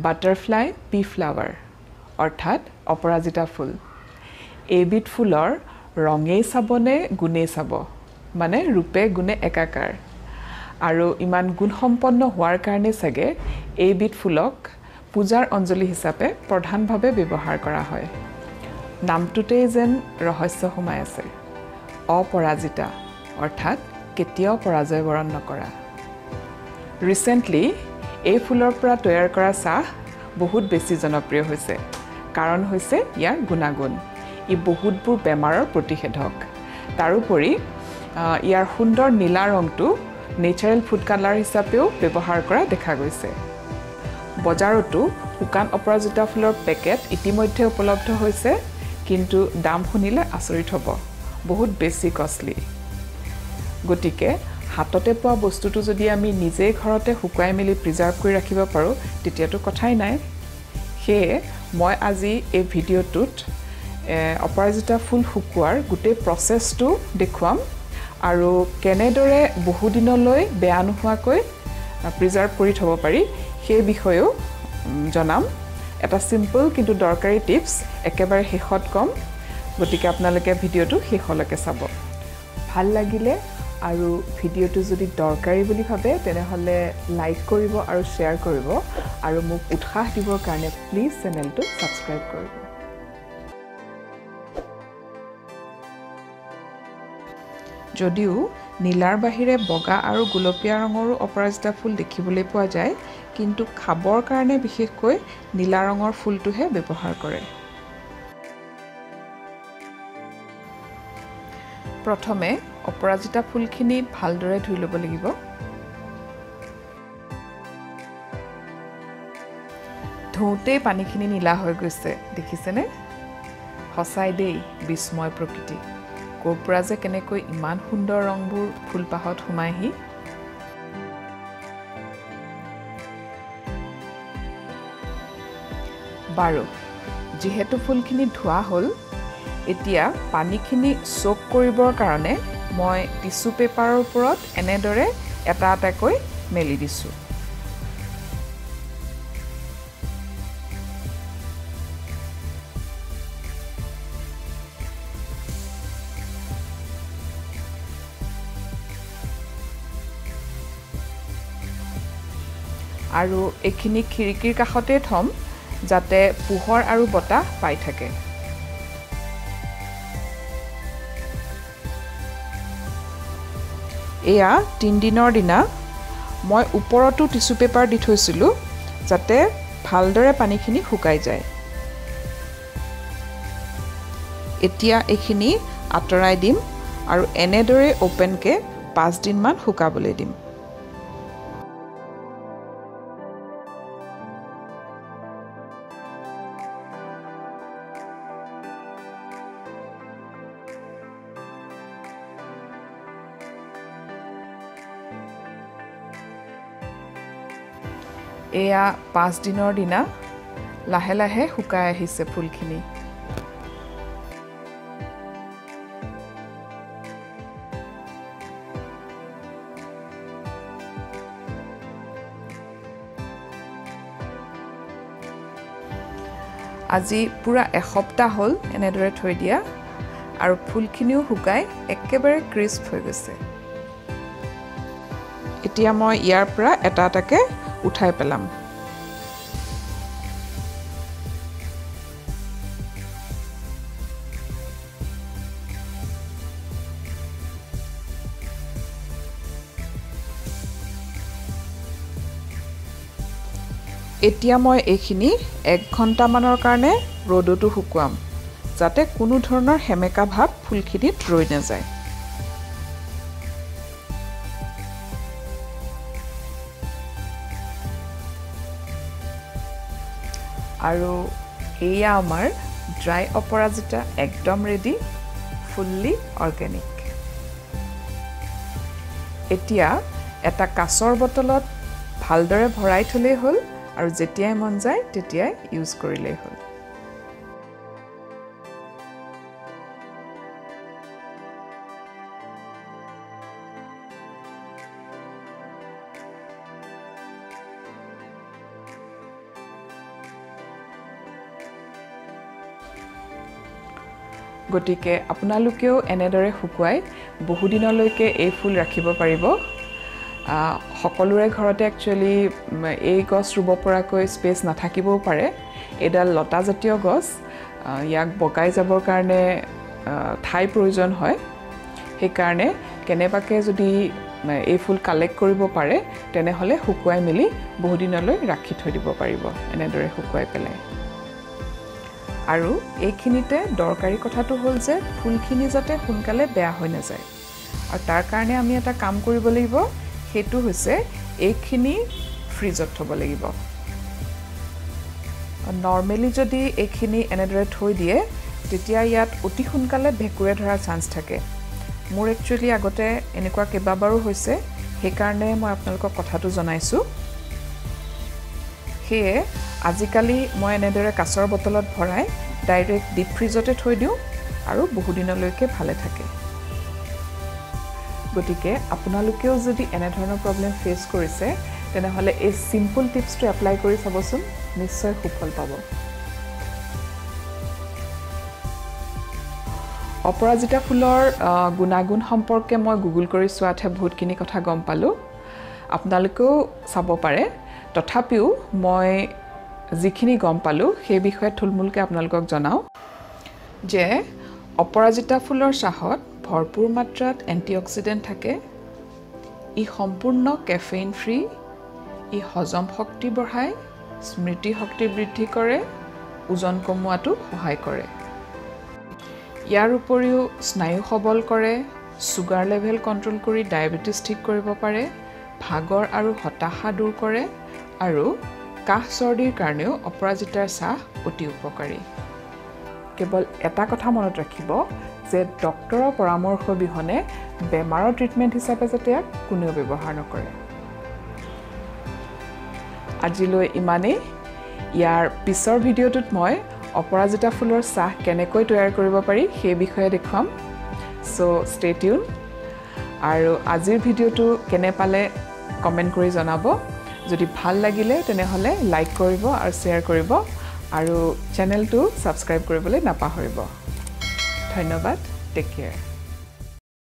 butterfly P flower অৰ্থাৎ অপৰাজিতা ফুল এইবিধ ফুলৰ ৰঙেই চাবনে গুণেই চাব মানে ৰূপে গুণে একাকাৰ আৰু ইমান গুণসম্পন্ন হোৱাৰ কাৰণে চাগে এইবিধ ফুলক পূজাৰ অঞ্জলি হিচাপে প্ৰধানভাৱে ব্যৱহাৰ কৰা হয় নামটোতেই যেন ৰহস্য সোমাই আছে অপৰাজিতা অৰ্থাৎ কেতিয়াও পৰাজয় বৰণ নকৰা ৰিসেন্টলি এই ফুলৰ পৰা তৈয়াৰ কৰা চাহ বহুত বেছি জনপ্ৰিয় হৈছে কাৰণ হৈছে ইয়াৰ গুণাগুণ ই বহুতবোৰ বেমাৰৰ প্ৰতিষেধক তাৰোপৰি ইয়াৰ সুন্দৰ নীলা ৰংটো নেচাৰেল ফুড কালাৰ হিচাপেও ব্যৱহাৰ কৰা দেখা গৈছে বজাৰতো শুকান অপৰাজিতা ফুলৰ পেকেট ইতিমধ্যে উপলব্ধ হৈছে কিন্তু দাম শুনিলে আচৰিত হ'ব বহুত বেছি কষ্টলি গতিকে হাততে পোৱা বস্তুটো যদি আমি নিজে ঘৰতে শুকাই মেলি প্ৰিজাৰ্ভ কৰি ৰাখিব পাৰো তেতিয়াতো কথাই নাই সেয়ে মই আজি এই ভিডিঅ'টোত অপৰাজিতা ফুল শুকুৱাৰ গোটেই প্ৰচেছটো দেখুৱাম আৰু কেনেদৰে বহু দিনলৈ বেয়া নোহোৱাকৈ প্ৰিজাৰ্ভ কৰি থব পাৰি সেই বিষয়েও জনাম এটা সিম্পল কিন্তু দৰকাৰী টিপছ একেবাৰে শেষত কম গতিকে আপোনালোকে ভিডিঅ'টো শেষলৈকে চাব ভাল লাগিলে আৰু ভিডিঅ'টো যদি দৰকাৰী বুলি ভাবে তেনেহলে লাইক কৰিব আৰু শ্বেয়াৰ কৰিব আৰু মোক উৎসাহ দিবৰ কাৰণে প্লিজ চেনেলটো সাবস্ক্ৰাইব কৰিব যদিও নীলাৰ বাহিৰে বগা আৰু গুলপীয়া ৰঙৰো অপৰাজিতা ফুল দেখিবলৈ পোৱা যায় কিন্তু খাবৰ কাৰণে বিশেষকৈ নীলা ৰঙৰ ফুলটোহে ব্যৱহাৰ কৰে প্ৰথমে অপৰাজিতা ফুলখিনি ভালদৰে ধুই ল'ব লাগিব ধুওঁতে পানীখিনি নীলা হৈ গৈছে দেখিছেনে হসাই দেই বিস্ময় প্ৰকৃতি কোপৰা যে কেনেকৈ ইমান সুন্দৰ ৰংবোৰ ফুলপাহত সোমাইহি বাৰু যেহেতু ফুলখিনি ধোৱা হ'ল এতিয়া পানীখিনি সোক কৰিবৰ কাৰণে মই টিস্যু পেপাৰৰ ওপৰত এনেদৰে এটা এটাকৈ মেলি দিছো আৰু এখিনি খিৰিকিৰ কাষতে থম যাতে পোহৰ আৰু বতাহ পাই থাকে এয়া 3 দিনৰ দিনা মই ওপৰতো টিস্যু পেপাৰ দি থৈছিলো যাতে ভালদৰে পানীখিনি শুকাই যায় এতিয়া এখিনি আতৰাই দিম আৰু এনেদৰে ওপেনকে 5 দিন মান শুকাবলৈ দিম এয়া 5 দিনৰ দিনা লাহে লাহে শুকাই আহিছে ফুলখিনি আজি পুৰা এসপ্তাহ হ'ল এনেদৰে থৈ দিয়া আৰু ফুলখিনিও শুকাই একেবাৰে ক্ৰিস্প হৈ গৈছে এতিয়া মই ইয়াৰ পৰা এটা এটাকে উঠাই পেলাম এতিয়া মই এইখিনি 1 ঘণ্টা মানৰ কাৰণে ৰ'দতো শুকুৱাম যাতে কোনো ধৰণৰ হেমেকা ভাব ফুলখিনিত ৰৈ নাযায় আৰু এয়া আমাৰ ড্ৰাই অপৰাজিতা একদম ৰেডি ফুল্লি অৰ্গেনিক এতিয়া এটা কাঁচৰ বটলত ভালদৰে ভৰাই থলে হ'ল আৰু যেতিয়াই মন যায় তেতিয়াই ইউজ কৰিলে হ'ল গতিকে আপোনালোকেও এনেদৰে শুকুৱাই বহুদিনলৈকে এই ফুল ৰাখিব পাৰিব সকলোৰে ঘৰতে একচুয়ালি এই গছ ৰুব পৰাকৈ স্পেচ নাথাকিবও পাৰে এডাল লতা জাতীয় গছ ইয়াক বগাই যাবৰ কাৰণে ঠাই প্ৰয়োজন হয় সেই কাৰণে কেনেবাকে যদি এই ফুল কালেক্ট কৰিব পাৰে তেনেহলে শুকুৱাই মিলি বহুদিনলৈ ৰাখি থৈ দিব পাৰিব এনেদৰে শুকুৱাই পেলাই আৰু এইখিনিতে দৰকাৰী কথাটো হ'ল যে ফুলখিনি যাতে সোনকালে বেয়া হৈ নাযায় আৰু তাৰ কাৰণে আমি এটা কাম কৰিব লাগিব হেতু হৈছে এইখিনি ফ্ৰিজত থব লাগিব নৰমালি যদি এইখিনি এনেদৰে থৈ দিয়ে তেতিয়া ইয়াত অতি সোনকালে ভেকুৰে ধৰাৰ চান্স থাকে মোৰ একচুয়ালি আগতে এনেকুৱা কেইবাবাৰো হৈছে সেই কাৰণে মই আপোনালোকক কথাটো জনাইছো হেয়ে আজিকালি মই এনেদৰে কাচৰ বটলত ভৰাই ডাইৰেক্ট ডিপ ফ্ৰিজতে থৈ দিওঁ আৰু বহুদিনলৈকে ভালে থাকে গতিকে আপোনালোকেও যদি এনে ধৰণৰ প্ৰবলেম ফেস কৰিছে তেনেহলে এই সিম্পল টিপছটো এপ্লাই কৰি চাবচোন নিশ্চয় সুফল পাব অপৰাজিতা ফুলৰ গুণাগুণ সম্পৰ্কে মই গুগল কৰি চোৱাতে বহুতখিনি কথা গম পালো আপোনালোকেও চাব পাৰে তথাপিও মই যিখিনি গম পালো সেই বিষয়ে থুলমুলকে আপোনালোকক জনাও যে অপৰাজিতা ফুলৰ চাহত ভৰপুৰ মাত্ৰাত এন্টিঅক্সিডেন্ট থাকে ই সম্পূৰ্ণ কেফেইন ফ্ৰী ই হজম শক্তি বঢ়ায় স্মৃতি শক্তি বৃদ্ধি কৰে ওজন কমোৱাটো সহায় কৰে ইয়াৰ উপৰিও স্নায়ু সবল কৰে সুগাৰ লেভেল কন্ট্ৰোল কৰি ডায়াবেটিস ঠিক কৰিব পাৰে ভাগৰ আৰু হতাশা দূৰ কৰে আৰু কাহ চৰ্দিৰ কাৰণেও অপৰাজিতাৰ চাহ অতি উপকাৰী কেৱল এটা কথা মনত ৰাখিব যে ডক্টৰৰ পৰামৰ্শ বিহনে বেমাৰৰ ট্ৰিটমেন্ট হিচাপে যাতে কোনেও ব্যৱহাৰ নকৰে আজিলৈ ইমানেই ইয়াৰ পিছৰ ভিডিঅ'টোত মই অপৰাজিতা ফুলৰ চাহ কেনেকৈ তৈয়াৰ কৰিব পাৰি সেই বিষয়ে দেখুৱাম সো ষ্টে টিউন আৰু আজিৰ ভিডিঅ'টো কেনে পালে কমেন্ট কৰি জনাব যদি ভাল লাগিলে তেনেহলে লাইক কৰিব আৰু শেয়াৰ কৰিব আৰু চেনেলটো সাবস্ক্ৰাইব কৰিবলৈ নাপাহৰিব ধন্যবাদ টেক কেয়াৰ